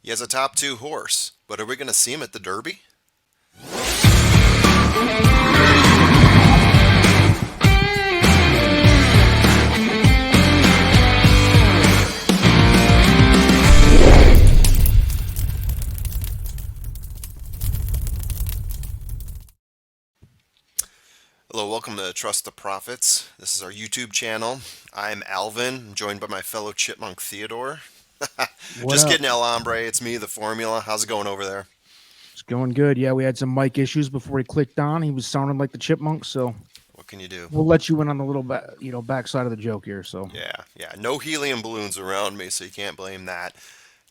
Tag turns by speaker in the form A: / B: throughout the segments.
A: He has a top two horse, but are we going to see him at the Derby? Hello, welcome to Trust the Prophets. This is our YouTube channel. I'm Alvin, I'm joined by my fellow chipmunk Theodore.
B: What
A: Just
B: up?
A: kidding, El Hombre. It's me, the Formula. How's it going over there?
B: It's going good. Yeah, we had some mic issues before he clicked on. He was sounding like the chipmunk, so
A: What can you do?
B: we'll let you in on the little backside of the joke here. So,
A: Yeah. No helium balloons around me, so you can't blame that.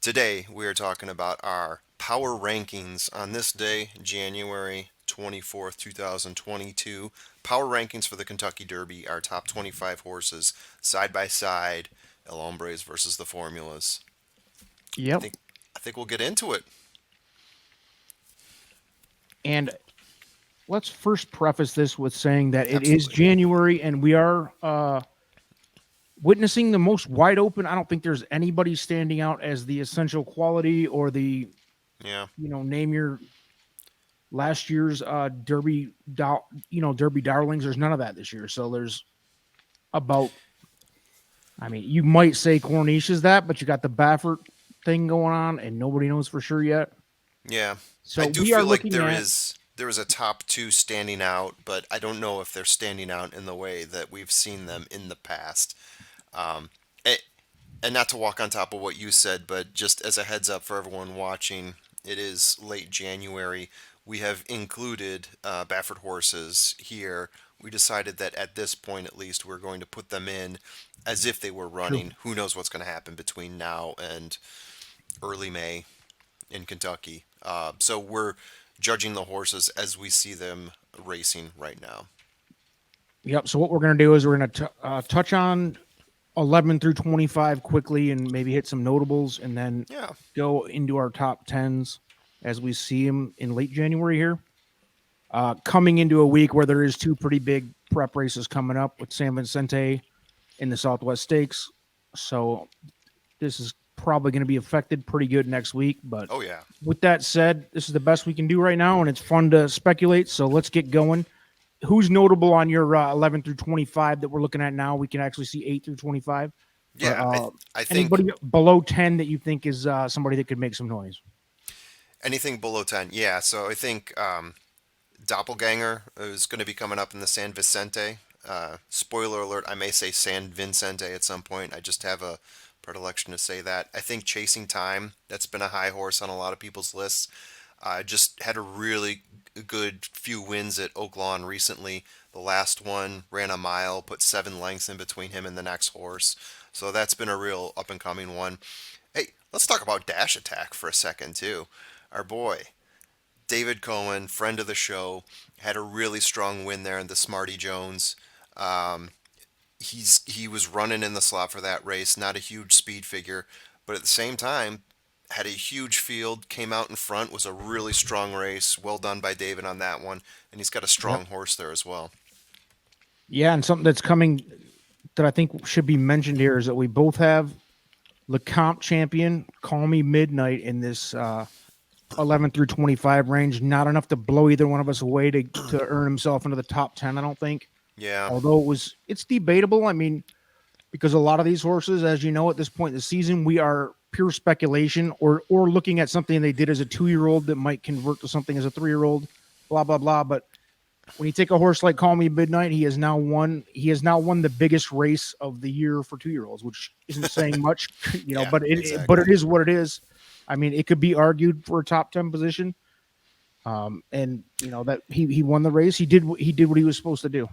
A: Today, we are talking about our power rankings on this day, January 24th, 2022. Power rankings for the Kentucky Derby, our top 25 horses, side by side, El Hombres versus the Formulas. I
B: yep.
A: think I think we'll get into it.
B: And let's first preface this with saying that it is
A: Absolutely.
B: January and we are witnessing the most wide open. I don't think there's anybody standing out as the essential quality or the
A: Yeah.
B: name your last year's Derby darlings. There's none of that this year. So there's about I mean, you might say Corniche is that, but you got the Baffert thing going on, and nobody knows for sure yet.
A: Yeah. I
B: So
A: do
B: we are
A: feel like
B: looking
A: there
B: at
A: is there is a top two standing out, but I don't know if they're standing out in the way that we've seen them in the past. Um, a- and not to walk on top of what you said, but just as a heads up for everyone watching, it is late January. We have included Baffert horses here. We decided that at this point, at least, we're going to put them in as if they were
B: true.
A: running. Who knows what's going to happen between now and early May in Kentucky? So we're judging the horses as we see them racing right now.
B: Yep. So what we're going to do is we're going to touch on 11 through 25 quickly, and maybe hit some notables, and then
A: Yeah,
B: go into our top tens as we see them in late January here. Coming into a week where there is two pretty big prep races coming up with San Vicente in the Southwest Stakes. So this is probably going to be affected pretty good next week. But
A: oh yeah.
B: with that said, this is the best we can do right now, and it's fun to speculate. So let's get going. Who's notable on your 11 through 25 that we're looking at now? We can actually see 8 through 25. But
A: Yeah, I think
B: anybody below 10 that you think is somebody that could make some noise?
A: anything below 10. Yeah, so I think Doppelganger is going to be coming up in the San Vicente. Spoiler alert, I may say San Vicente at some point. I just have a predilection to say that. I think Chasing Time, that's been a high horse on a lot of people's lists. Just had a really good few wins at Oak Lawn recently. The last one ran a mile, put 7 lengths in between him and the next horse. So that's been a real up and coming one. Hey, let's talk about Dash Attack for a second, too. Our boy, David Cohen, friend of the show, had a really strong win there in the Smarty Jones. Um, he was running in the slot for that race, not a huge speed figure, but at the same time had a huge field, came out in front, was a really strong race. Well done by David on that one, and he's got a
B: Yep.
A: strong horse there as well.
B: Yeah, and something that's coming that I think should be mentioned here is that we both have Lecomte champion, Call Me Midnight, in this 11 through 25 range. Not enough to blow either one of us away to earn himself into the top 10, I don't think.
A: Yeah,
B: Although it's debatable. I mean, because a lot of these horses, as you know, at this point in the season, we are pure speculation or looking at something they did as a 2-year-old that might convert to something as a 3-year-old, blah, blah, blah. But when you take a horse like Call Me Midnight, he has now won the biggest race of the year for 2-year-olds, which isn't saying much,
A: yeah,
B: but
A: exactly.
B: it is what it is. I mean, it could be argued for a top 10 position. And that he won the race. He did what he was supposed to do.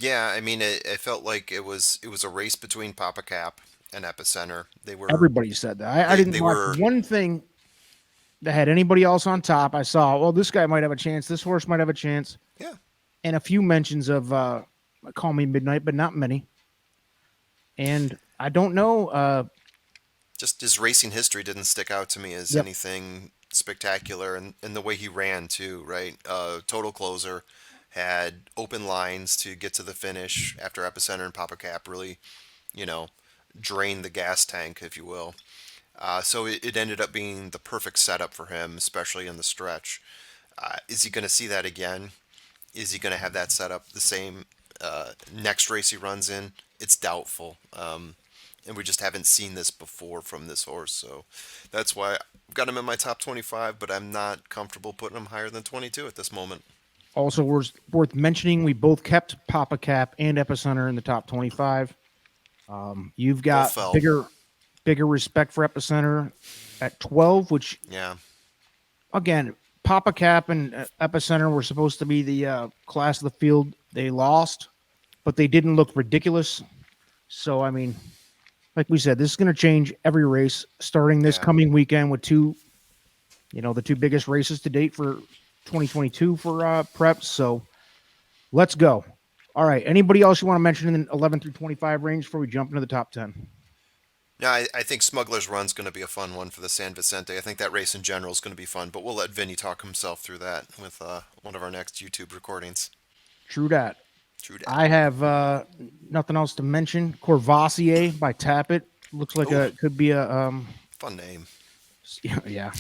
A: Yeah, I mean, it felt like it was a race between Papa Cap and Epicenter.
B: Everybody said that. I
A: They
B: didn't watch
A: were
B: one thing that had anybody else on top. I saw, well, this guy might have a chance. This horse might have a chance,
A: yeah.
B: and a few mentions of Call Me Midnight, but not many. And I don't know.
A: Just his racing history didn't stick out to me as
B: Yep.
A: anything spectacular, and the way he ran too, right? Total closer, had open lines to get to the finish after Epicenter and Papa Cap really, you know, drained the gas tank, if you will. So it ended up being the perfect setup for him, especially in the stretch. Is he going to see that again? Is he going to have that setup the same next race he runs in? It's doubtful. And we just haven't seen this before from this horse. So that's why I've got him in my top 25, but I'm not comfortable putting him higher than 22 at this moment.
B: Also, worth mentioning, we both kept Papa Cap and Epicenter in the top 25. You've
A: Both
B: got
A: fell.
B: bigger respect for Epicenter at 12, which
A: Yeah.
B: again, Papa Cap and Epicenter were supposed to be the class of the field. They lost, but they didn't look ridiculous. So, I mean, like we said, this is going to change every race starting this
A: Yeah.
B: coming weekend with the two biggest races to date for 2022 for preps. So let's go. All right. Anybody else you want to mention in the 11 through 25 range before we jump into the top 10?
A: No, I think Smuggler's Run's going to be a fun one for the San Vicente. I think that race in general is going to be fun, but we'll let Vinny talk himself through that with one of our next YouTube recordings.
B: True that.
A: True
B: I
A: that.
B: have nothing else to mention. Corvassier by Tappet looks like
A: Oh,
B: could be a
A: fun name.
B: yeah.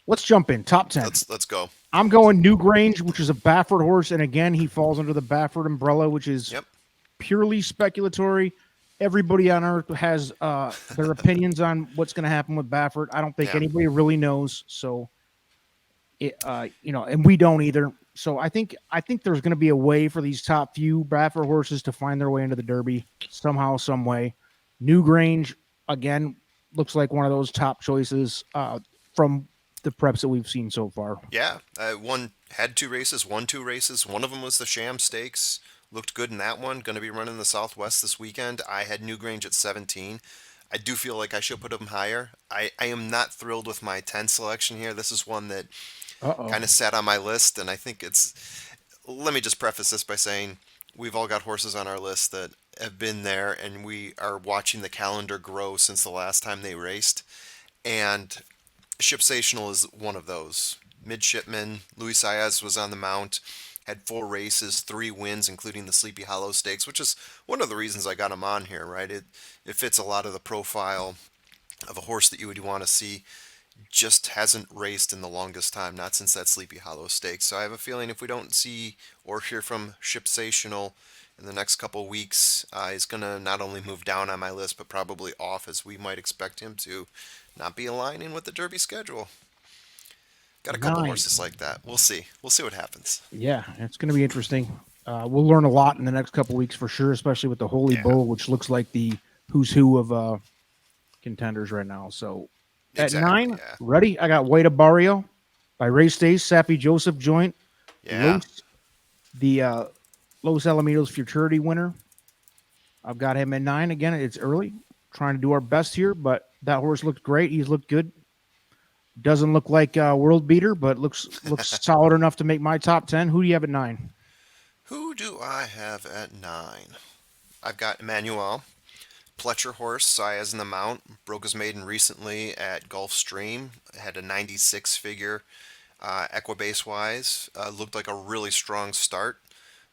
B: Let's jump in top 10.
A: Let's go.
B: I'm going Newgrange, which is a Baffert horse, and again he falls under the Baffert umbrella, which is
A: Yep.
B: purely speculatory. Everybody on earth has their opinions on what's going to happen with Baffert. I don't think
A: Yeah.
B: anybody really knows. So, and we don't either. So I think there's going to be a way for these top few Baffert horses to find their way into the Derby somehow, some way. Newgrange again looks like one of those top choices from the preps that we've seen so far.
A: Yeah. Had 2 races, won 2 races. One of them was the Sham Stakes. Looked good in that one. Going to be running the Southwest this weekend. I had Newgrange at 17. I do feel like I should put him higher. I am not thrilled with my 10 selection here. This is one that
B: Uh-oh.
A: kind of sat on my list, and I think it's. Let me just preface this by saying we've all got horses on our list that have been there, and we are watching the calendar grow since the last time they raced. And Shipsational is one of those. Midshipman, Luis Saez was on the mount, had 4 races, 3 wins, including the Sleepy Hollow Stakes, which is one of the reasons I got him on here, right? It fits a lot of the profile of a horse that you would want to see. Just hasn't raced in the longest time, not since that Sleepy Hollow Stakes. So I have a feeling if we don't see or hear from Shipsational in the next couple of weeks, he's going to not only move down on my list, but probably off, as we might expect him to not be aligning with the Derby schedule. Got a couple
B: 9.
A: horses like that. We'll see. We'll see what happens.
B: Yeah, it's going to be interesting. We'll learn a lot in the next couple weeks for sure, especially with the Holy
A: Yeah,
B: Bull, which looks like the who's who of contenders right now. So at
A: exactly.
B: 9,
A: Yeah.
B: ready? I got Wayda Barrio by Race Days, Sappy Joseph joint,
A: Yeah.
B: Los, the Los Alamitos Futurity winner. I've got him at 9 again. It's early, trying to do our best here, but that horse looked great. He's looked good. Doesn't look like a world beater, but looks solid enough to make my top 10. Who do you have at 9?
A: Who do I have at 9? I've got Emmanuel. Fletcher horse, Saez in the mount. Broke his maiden recently at Gulfstream. Had a 96 figure Equibase wise. Looked like a really strong start.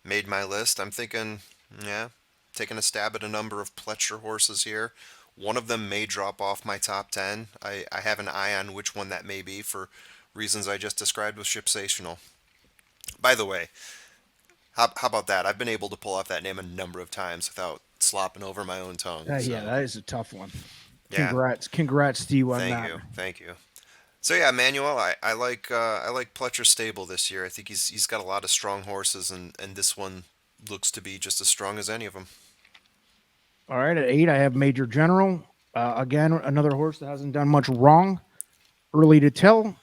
A: Made my list. I'm thinking, yeah, taking a stab at a number of Fletcher horses here. One of them may drop off my top 10. I have an eye on which one that may be for reasons I just described with Shipsational. By the way, how about that? I've been able to pull off that name a number of times without slopping over my own tongue.
B: Yeah,
A: So,
B: that is a tough one.
A: yeah,
B: Congrats to you on
A: thank
B: that.
A: you. Thank you. So yeah, Manuel, I like Pletcher's stable this year. I think he's got a lot of strong horses, and this one looks to be just as strong as any of them.
B: All right, at 8, I have Major General. Again, another horse that hasn't done much wrong. Early to tell.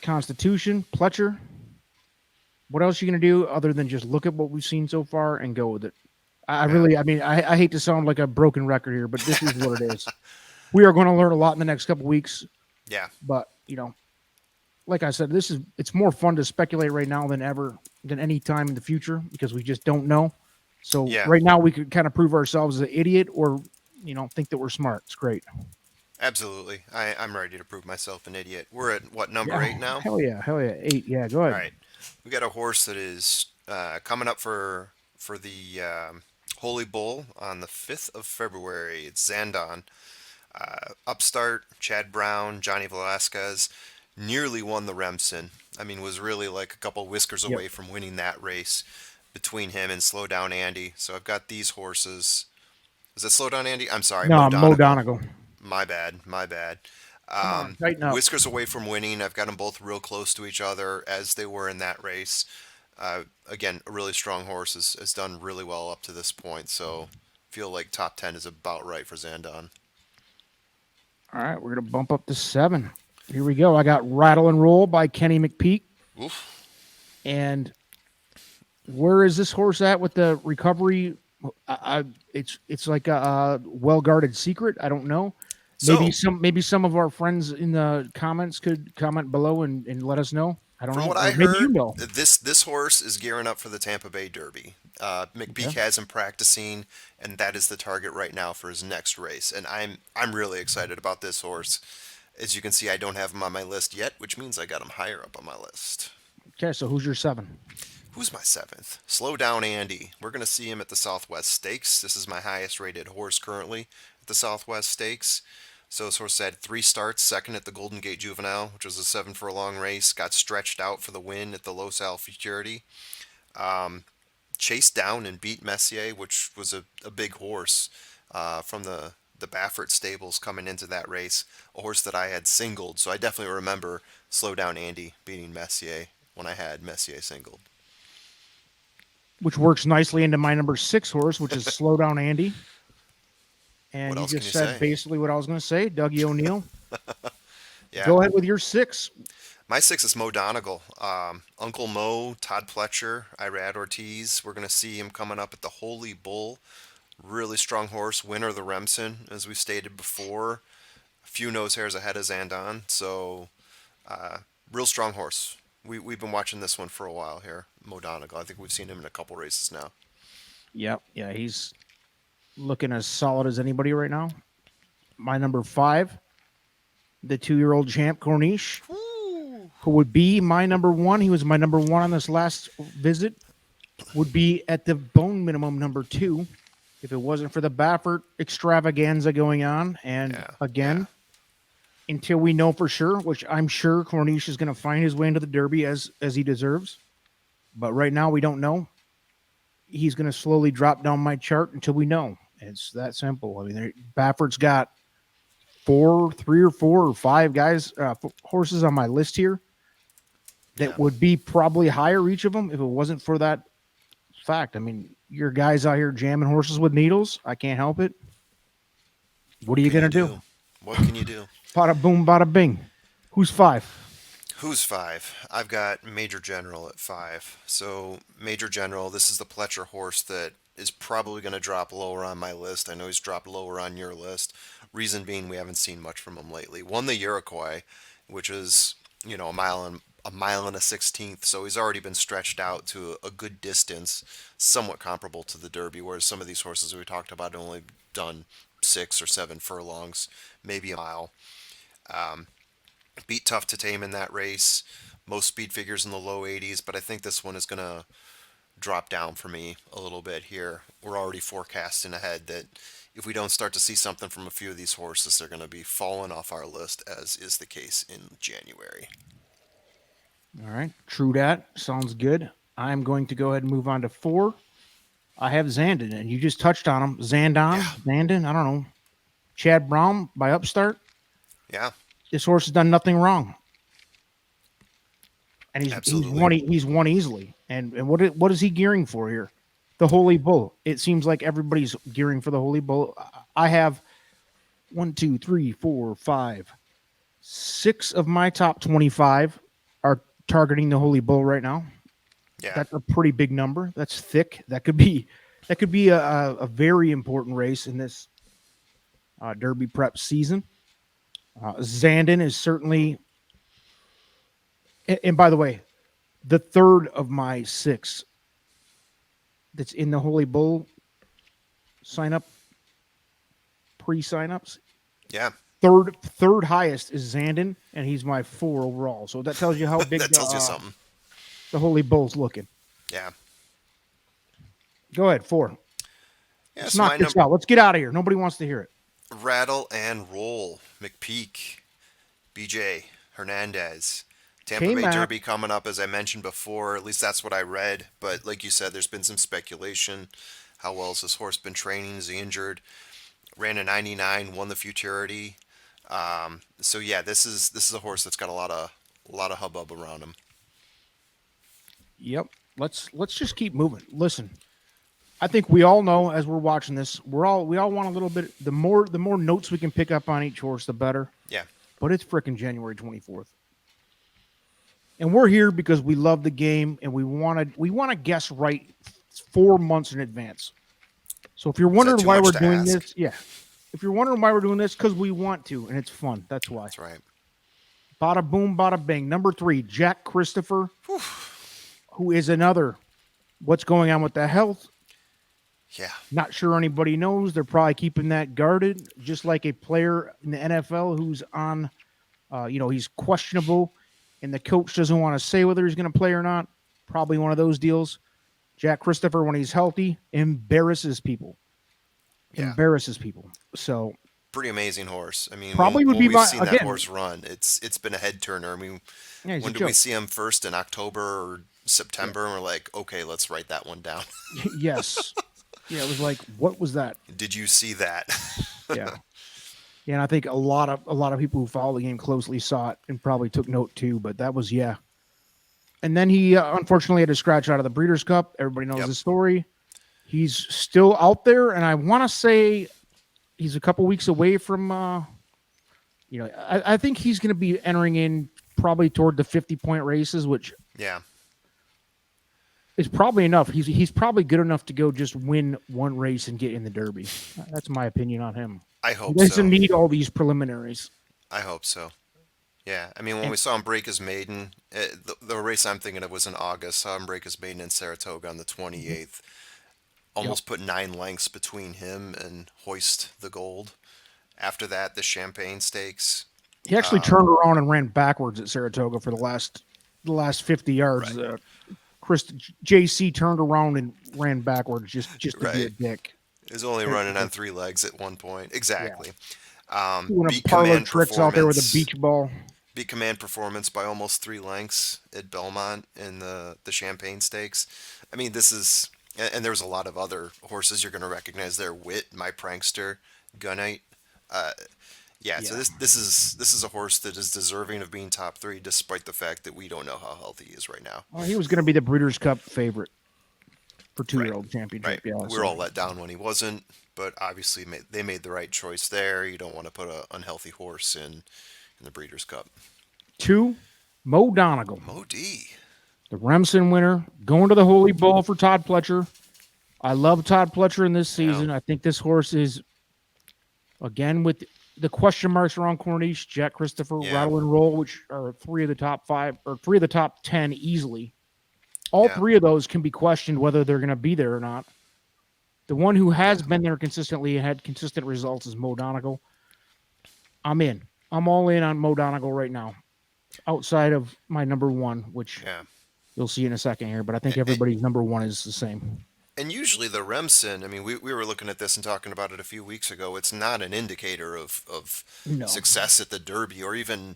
B: Constitution, Pletcher. What else are you going to do other than just look at what we've seen so far and go with it?
A: Yeah.
B: I hate to sound like a broken record here, but this is what it is. We are going to learn a lot in the next couple weeks,
A: Yeah.
B: but like I said, it's more fun to speculate right now than any time in the future because we just don't know. So
A: Yeah.
B: right now we could kind of prove ourselves as an idiot or think that we're smart. It's great.
A: Absolutely. I'm ready to prove myself an idiot. We're at what, number
B: Yeah,
A: 8 now?
B: hell yeah, 8. Yeah, go
A: All
B: ahead.
A: right. We got a horse that is coming up for the Holy Bull on the 5th of February. It's Zandon. Upstart, Chad Brown, Johnny Velasquez nearly won the Remsen. I mean, was really like a couple whiskers
B: Yep.
A: away from winning that race between him and Slow Down Andy. So I've got these horses. Is it Slow Down Andy? I'm sorry, Mo
B: No, Mo
A: Donegal.
B: Donegal.
A: My bad, my bad.
B: Come on, tighten up.
A: Whiskers away from winning. I've got them both real close to each other as they were in that race. Again, a really strong horse has done really well up to this point. So feel like top 10 is about right for Zandon.
B: All right, we're gonna bump up to 7. Here we go. I got Rattle and Roll by Kenny Mcpeak.
A: Oof.
B: And where is this horse at with the recovery? It's like a well guarded secret. I don't know.
A: So,
B: Maybe some of our friends in the comments could comment below and let us know. I don't
A: from
B: know,
A: what I
B: or maybe you
A: heard,
B: know.
A: this horse is gearing up for the Tampa Bay Derby. Mcpeak
B: Okay.
A: has him practicing, and that is the target right now for his next race. And I'm really excited about this horse. As you can see, I don't have him on my list yet, which means I got him higher up on my list.
B: Okay, so who's your 7?
A: Who's my seventh? Slow Down Andy. We're going to see him at the Southwest Stakes. This is my highest rated horse currently at the Southwest Stakes. So this horse had 3 starts, second at the Golden Gate Juvenile, which was a 7 furlong race. Got stretched out for the win at the Los Al Futurity. Chased down and beat Messier, which was a big horse from the Baffert stables coming into that race. A horse that I had singled. So I definitely remember Slow Down Andy beating Messier when I had Messier singled.
B: Which works nicely into my number 6 horse, which is Slow Down Andy. And
A: What
B: you
A: else can
B: just
A: you
B: said
A: say?
B: basically what I was going to say, Dougie O'Neill.
A: Yeah.
B: Go ahead with your 6.
A: My 6 is Mo Donegal. Uncle Mo, Todd Fletcher, Irad Ortiz. We're going to see him coming up at the Holy Bull. Really strong horse, winner of the Remsen, as we stated before. A few nose hairs ahead of Zandon. So, real strong horse. We've been watching this one for a while here, Mo Donegal. I think we've seen him in a couple races now.
B: Yep. Yeah, he's looking as solid as anybody right now. My number 5, the 2-year-old champ Corniche, who would be my number 1. He was my number 1 on this last visit. Would be at the bone minimum number 2 if it wasn't for the Baffert extravaganza going on. And
A: Yeah,
B: again,
A: yeah,
B: until we know for sure, which I'm sure Corniche is going to find his way into the Derby as he deserves. But right now, we don't know. He's going to slowly drop down my chart until we know. It's that simple. I mean, Baffert's got 3 or 4 or 5 guys, horses on my list here that
A: yeah.
B: would be probably higher each of them if it wasn't for that fact. I mean, your guys out here jamming horses with needles. I can't help it. What are
A: What
B: you
A: can
B: going
A: you
B: to do?
A: do? What can you do?
B: Bada boom, bada bing. Who's 5?
A: Who's 5? I've got Major General at 5. So, Major General, this is the Pletcher horse that is probably going to drop lower on my list. I know he's dropped lower on your list. Reason being, we haven't seen much from him lately. Won the Iroquois, which is, a mile and a 16th. So he's already been stretched out to a good distance, somewhat comparable to the Derby. Whereas some of these horses we talked about have only done 6 or 7 furlongs, maybe a mile. Beat Tough to Tame in that race. Most speed figures in the low 80s, but I think this one is going to drop down for me a little bit here. We're already forecasting ahead that if we don't start to see something from a few of these horses, they're going to be falling off our list, as is the case in January.
B: All right. True that. Sounds good. I'm going to go ahead and move on to 4. I have Zandon, and you just touched on him.
A: Yeah,
B: Zandon, I don't know. Chad Brown by Upstart.
A: yeah,
B: This horse has done nothing wrong, and
A: absolutely.
B: he's won easily. And what is he gearing for here? The Holy Bull. It seems like everybody's gearing for the Holy Bull. I have 1, 2, 3, 4, 5, 6 of my top 25 are targeting the Holy Bull right now.
A: Yeah,
B: That's a pretty big number. That's thick. That could be a very important race in this Derby prep season. Zandon is certainly, and by the way, the third of my 6 that's in the Holy Bull sign up pre-signups.
A: yeah.
B: Third highest is Zandon, and he's my 4 overall. So that tells you how big
A: That tells you something.
B: the Holy Bull's looking.
A: Yeah.
B: Go ahead, 4.
A: Yeah,
B: Let's
A: so my
B: knock this
A: number.
B: out. Let's get out of here. Nobody wants to hear it.
A: Rattle and Roll, Mcpeak, BJ, Hernandez. Tampa Bay
B: K-Mac.
A: Derby coming up, as I mentioned before. At least that's what I read. But like you said, there's been some speculation. How well has this horse been training? Is he injured? Ran a 99, won the Futurity. So yeah, this is a horse that's got a lot of hubbub around him.
B: Yep. Let's just keep moving. Listen, I think we all know as we're watching this, we all want a little bit. The more notes we can pick up on each horse, the better.
A: Yeah,
B: But it's frickin' January 24th, and we're here because we love the game and we want to guess right 4 months in advance. So if you're
A: is that
B: wondering
A: too
B: why
A: much
B: we're
A: to
B: doing
A: ask?
B: this, yeah. If you're wondering why we're doing this, because we want to, and it's fun. That's why.
A: That's right.
B: Bada boom, bada bing. Number 3, Jack Christopher, who is another. What's going on with the health?
A: Yeah,
B: Not sure anybody knows. They're probably keeping that guarded, just like a player in the NFL who's on, he's questionable, and the coach doesn't want to say whether he's going to play or not. Probably one of those deals. Jack Christopher, when he's healthy, embarrasses people.
A: yeah.
B: Embarrasses people. So
A: Pretty amazing horse. I mean,
B: probably would
A: when
B: be
A: we've
B: my
A: seen that
B: again.
A: horse run, it's been a head turner. I mean,
B: Yeah, he's a
A: when did we
B: joke.
A: see him first in October or
B: Yeah.
A: September? And we're like, okay, let's write that one down.
B: Yes. Yeah, it was like, what was that?
A: Did you see that?
B: Yeah. Yeah, and I think a lot of people who follow the game closely saw it and probably took note too. But that was yeah. And then he unfortunately had to scratch out of the Breeders' Cup. Everybody knows
A: Yep.
B: the story. He's still out there, and I want to say he's a couple weeks away from. I think he's going to be entering in probably toward the 50-point races, which
A: Yeah,
B: is probably enough. He's probably good enough to go just win one race and get in the Derby. That's my opinion on him.
A: I
B: He
A: hope
B: doesn't
A: so.
B: need all these preliminaries.
A: I hope so. Yeah, I mean, when
B: And
A: we saw him break his maiden, the race I'm thinking of was in August. Saw him break his maiden in Saratoga on the
B: mhm,
A: 28th.
B: yep.
A: Almost put 9 lengths between him and Hoist the Gold. After that, the Champagne Stakes.
B: He actually
A: Um,
B: turned around and ran backwards at Saratoga for the last 50 yards.
A: right,
B: Chris JC turned around and ran backwards just to be a
A: right.
B: dick.
A: Is only
B: It-
A: running on
B: it-
A: 3 legs at one point.
B: yeah,
A: Exactly.
B: doing a
A: Beat
B: parlor
A: Command
B: tricks out there with a
A: Performance.
B: beach ball.
A: Beat Command Performance by almost 3 lengths at Belmont in the Champagne Stakes. I mean, this is, and there's a lot of other horses you're going to recognize there. Wit, My Prankster, Gunite. Uh, yeah, so
B: Yeah.
A: this is a horse that is deserving of being top three, despite the fact that we don't know how healthy he is right now.
B: Well, he was going to be the Breeders' Cup favorite for
A: Right,
B: two-year-old
A: right.
B: championship. Yeah.
A: We were
B: So
A: all let down when he wasn't, but obviously they made the right choice there. You don't want to put an unhealthy horse in the Breeders' Cup.
B: 2, Mo Donegal,
A: Mo D.
B: the Remsen winner, going to the Holy Bull for Todd Fletcher. I love Todd Fletcher in this
A: Yeah,
B: season. I think this horse is again with the question marks around Corniche, Jack Christopher,
A: yeah,
B: Rattle and Roll, which are 3 of the top 5 or 3 of the top 10 easily. All
A: yeah,
B: 3 of those can be questioned whether they're going to be there or not. The one who
A: yeah.
B: has been there consistently and had consistent results is Mo Donegal. I'm in. I'm all in on Mo Donegal right now. Outside of my number 1, which
A: Yeah.
B: you'll see in a second here, but I think
A: A- a-
B: everybody's number 1 is the same.
A: And usually the Remsen, I mean, we were looking at this and talking about it a few weeks ago. It's not an indicator of
B: No.
A: success at the Derby or even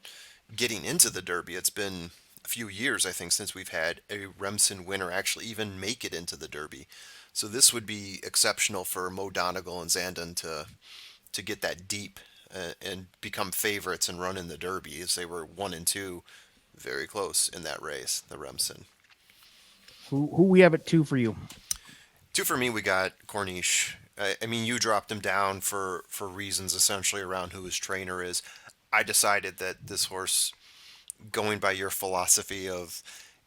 A: getting into the Derby. It's been a few years, I think, since we've had a Remsen winner actually even make it into the Derby. So this would be exceptional for Mo Donegal and Zandon to get that deep and become favorites and run in the Derby, as they were 1 and 2, very close in that race, the Remsen.
B: Who we have at 2 for you?
A: Two for me, we got Corniche. I mean, you dropped him down for reasons essentially around who his trainer is. I decided that this horse, going by your philosophy of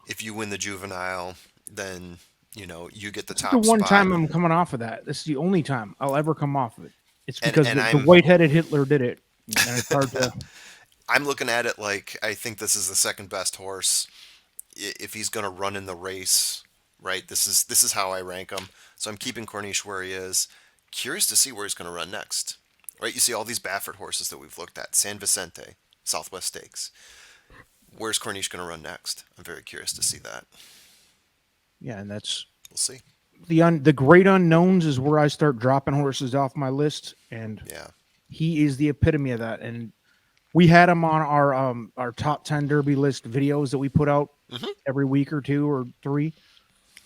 A: if you win the juvenile, then you get the
B: This is the
A: top
B: one
A: spot.
B: time I'm coming off of that. This is the only time I'll ever come off of it. It's
A: And
B: because
A: and
B: the
A: I'm
B: white-headed Hitler did it, and it's hard to.
A: I'm looking at it like I think this is the second best horse if he's going to run in the race. Right, this is how I rank him. So I'm keeping Corniche where he is. Curious to see where he's going to run next. Right, you see all these Baffert horses that we've looked at: San Vicente, Southwest Stakes. Where's Corniche going to run next? I'm very curious to see that.
B: Yeah, and that's
A: We'll see.
B: the great unknowns is where I start dropping horses off my list, and
A: Yeah,
B: He is the epitome of that. And we had him on our top 10 Derby list videos that we put out
A: Hmm.
B: every week or two or three.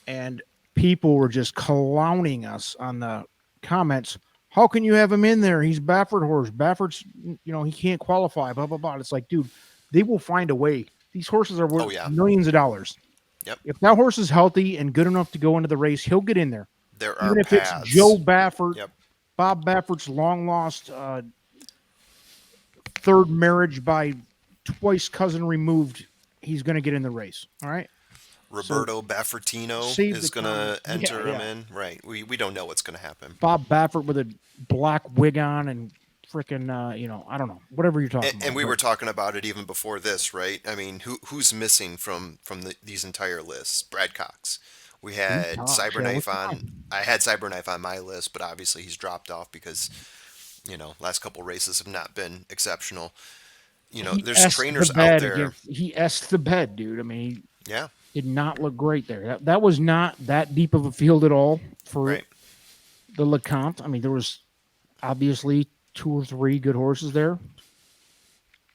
B: And people were just clowning us on the comments. How can you have him in there? He's Baffert horse. Baffert's, he can't qualify, blah, blah, blah. It's like, dude, they will find a way. These horses are worth
A: Oh yeah.
B: millions of dollars.
A: Yep.
B: If that horse is healthy and good enough to go into the race, he'll get in there.
A: There are
B: Even if it's
A: paths.
B: Joe Baffert,
A: Yep.
B: Bob Baffert's long lost third marriage by twice cousin removed, he's going to get in the race. All right.
A: Roberto Baffertino
B: save
A: is
B: the
A: going to
B: comment.
A: enter
B: Yeah,
A: him
B: yeah.
A: in. Right. We don't know what's going to happen.
B: Bob Baffert with a black wig on and freaking, I don't know, whatever you're talking about.
A: And we
B: but
A: were talking about it even before this, right? I mean, who's missing from these entire lists? Brad Cox. We had
B: Cox, yeah,
A: Cyberknife
B: what's
A: on. I had Cyberknife on my list, but obviously he's dropped off because last couple races have not been exceptional.
B: he
A: There's
B: S'd
A: trainers
B: the bed
A: out there.
B: he S'd the bed, dude. I mean,
A: Yeah.
B: he did not look great there. That was not that deep of a field at all for
A: Right.
B: the LeCompte. I mean, there was obviously 2 or 3 good horses there.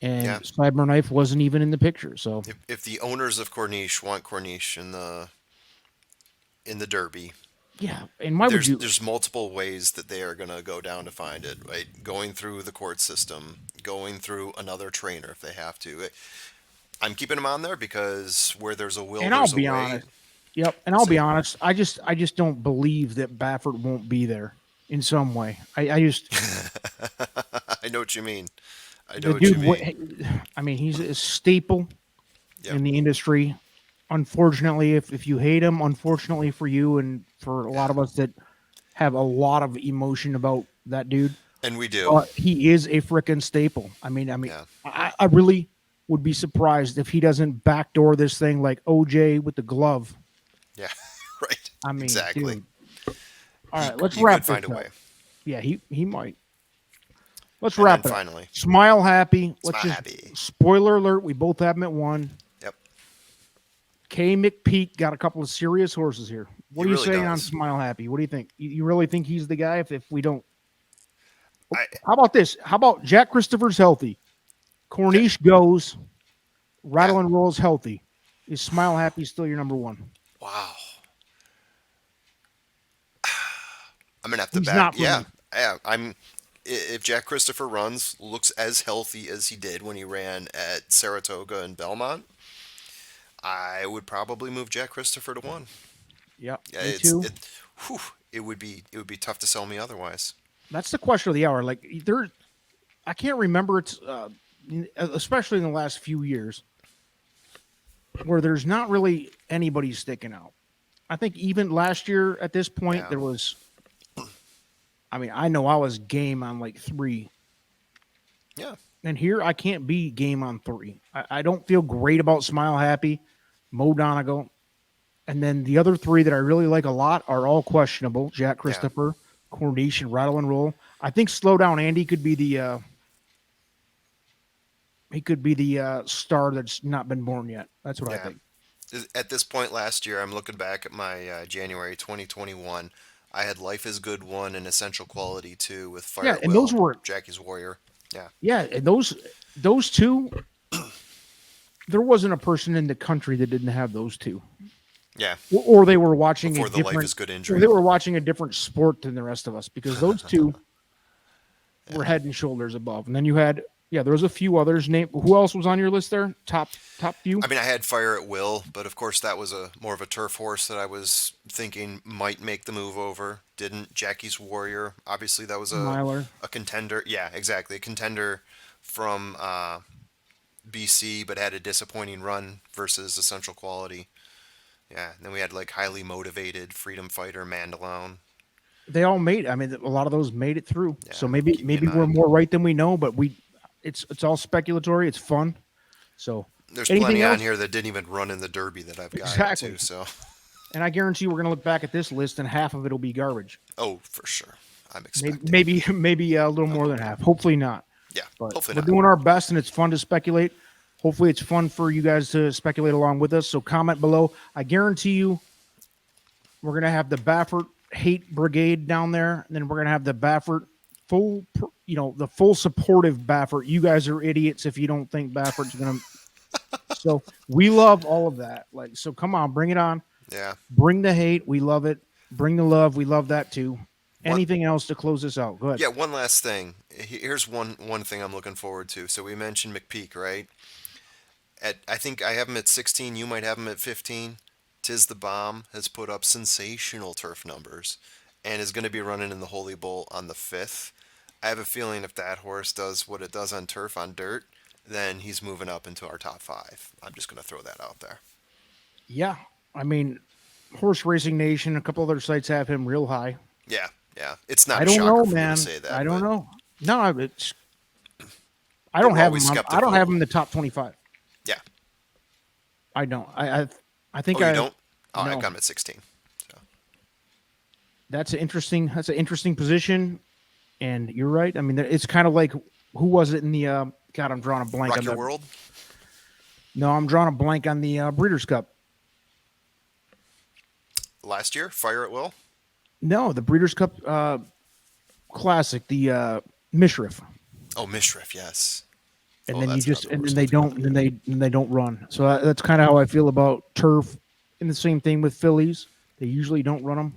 B: And
A: Yeah.
B: Cyberknife wasn't even in the picture. So
A: If the owners of Corniche want Corniche in the Derby,
B: yeah, and why would you?
A: there's multiple ways that they are going to go down to find it, right? Going through the court system, going through another trainer if they have to. I'm keeping them on there because where there's a will,
B: And
A: there's
B: I'll be
A: a way.
B: honest. Yep, and I'll be
A: So-
B: honest. I just don't believe that Baffert won't be there in some way. I just
A: I know what you mean. I know
B: the
A: what you
B: dude.
A: mean.
B: I mean, he's a staple
A: Yep.
B: in the industry. Unfortunately, if you hate him, unfortunately for you and for a lot of us that have a lot of emotion about that dude,
A: And we do.
B: he is a freaking staple. I mean,
A: Yeah.
B: I really would be surprised if he doesn't backdoor this thing like OJ with the glove.
A: Yeah. Right.
B: I mean,
A: exactly.
B: dude. All right, let's
A: He
B: wrap
A: could find
B: this
A: a
B: up.
A: way.
B: Yeah, he might. Let's
A: And
B: wrap
A: then
B: it up.
A: finally,
B: Smile happy. Let's
A: Smile
B: just
A: happy.
B: spoiler alert. We both have him at 1.
A: Yep.
B: K Mcpeak got a couple of serious horses here. What
A: He
B: are you
A: really
B: saying on
A: does.
B: Smile Happy? What do you think? You really think he's the guy if we don't?
A: I,
B: How about this? How about Jack Christopher's healthy? Corniche goes. Rattle
A: Yeah.
B: and Roll's healthy. Is Smile Happy still your number 1?
A: wow. I'm gonna have to
B: He's
A: back.
B: not for
A: Yeah.
B: me.
A: Yeah. If Jack Christopher runs, looks as healthy as he did when he ran at Saratoga and Belmont, I would probably move Jack Christopher to 1.
B: Yep.
A: Yeah,
B: Me too.
A: it would be tough to sell me otherwise.
B: That's the question of the hour. Like I can't remember it's especially in the last few years where there's not really anybody sticking out. I think even last year at this point
A: Yeah.
B: there was. I mean, I know I was game on like 3,
A: Yeah.
B: and here I can't be game on 3. I don't feel great about Smile Happy, Mo Donegal, and then the other 3 that I really like a lot are all questionable. Jack Christopher, Corniche, and Rattle and Roll. I think Slow Down Andy could be the star that's not been born yet. That's what I
A: Yeah.
B: think.
A: At this point last year, I'm looking back at my January 2021. I had Life is Good 1 and Essential Quality 2 with Fire
B: Yeah,
A: at
B: and
A: Will,
B: those were
A: Jackie's Warrior. Yeah.
B: yeah, and those 2. There wasn't a person in the country that didn't have those 2.
A: Yeah.
B: Or they were watching
A: Before
B: a
A: the Life
B: different.
A: is Good
B: Or
A: injury.
B: they were watching a different sport than the rest of us because those 2 were head and shoulders above. And then you had there was a few others. Name who else was on your list there? Top few.
A: I mean, I had Fire at Will, but of course that was a more of a turf horse that I was thinking might make the move over. Didn't. Jackie's Warrior. Obviously, that was
B: Myler.
A: a contender. Yeah, exactly. A contender from BC, but had a disappointing run versus Essential Quality. Yeah. And then we had like Highly Motivated, Freedom Fighter, Mandalone.
B: They all made. I mean, a lot of those made it through.
A: Yeah,
B: So maybe
A: keep in
B: we're
A: mind.
B: more right than we know. But it's all speculatory. It's fun. So
A: There's
B: anything
A: plenty
B: else?
A: on here that didn't even run in the Derby that I've got
B: Exactly.
A: too. So,
B: And I guarantee you, we're gonna look back at this list and half of it'll be garbage.
A: oh, for sure. I'm expecting.
B: Maybe a little more than half. Hopefully not.
A: Yeah.
B: But
A: Hopefully
B: we're
A: not.
B: doing our best, and it's fun to speculate. Hopefully, it's fun for you guys to speculate along with us. So comment below. I guarantee you, we're gonna have the Baffert hate brigade down there, and then we're gonna have the Baffert the full supportive Baffert. You guys are idiots if you don't think Baffert's going to. So we love all of that. Like, so come on, bring it on.
A: Yeah.
B: Bring the hate. We love it. Bring the love. We love that too.
A: One-
B: Anything else to close this out? Go ahead.
A: Yeah, one last thing. Here's one thing I'm looking forward to. So we mentioned Mcpeak, right? I think I have him at 16. You might have him at 15. Tis the Bomb has put up sensational turf numbers and is going to be running in the Holy Bull on the 5th. I have a feeling if that horse does what it does on turf on dirt, then he's moving up into our top 5. I'm just going to throw that out there.
B: Yeah. I mean, Horse Racing Nation, a couple other sites have him real high.
A: Yeah, yeah. It's not
B: I
A: a
B: don't
A: shocker
B: know,
A: for me
B: man.
A: to say that.
B: I don't
A: but
B: know. No, it's. I don't
A: we're
B: have
A: always
B: him. I don't
A: skeptical.
B: have him in the top 25.
A: Yeah.
B: I don't. I think
A: Oh,
B: I
A: you don't? Oh,
B: no.
A: I've got him at 16. So.
B: That's an interesting position, and you're right. I mean, it's kind of like who was it in the? God, I'm drawing a blank
A: Rock
B: on
A: Your
B: the.
A: World?
B: No, I'm drawing a blank on the Breeders' Cup.
A: Last year? Fire at Will?
B: No, the Breeders' Cup Classic, the Mishriff.
A: Oh, Mishriff, yes.
B: And
A: Oh,
B: then you
A: that's
B: just
A: another
B: and
A: horse
B: then they
A: to think
B: don't and they don't run. So that's kind of how I feel about turf. And the same thing with fillies. They usually don't run them,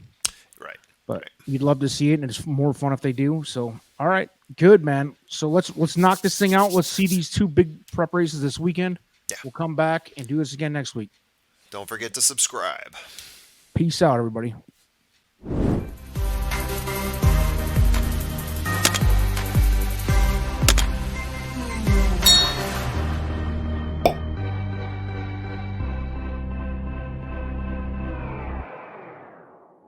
A: Right.
B: but
A: Right.
B: you'd love to see it, and it's more fun if they do. So all right, good man. So let's knock this thing out. Let's see these 2 big prep races this weekend.
A: Yeah.
B: We'll come back and do this again next week.
A: Don't forget to subscribe.
B: Peace out, everybody.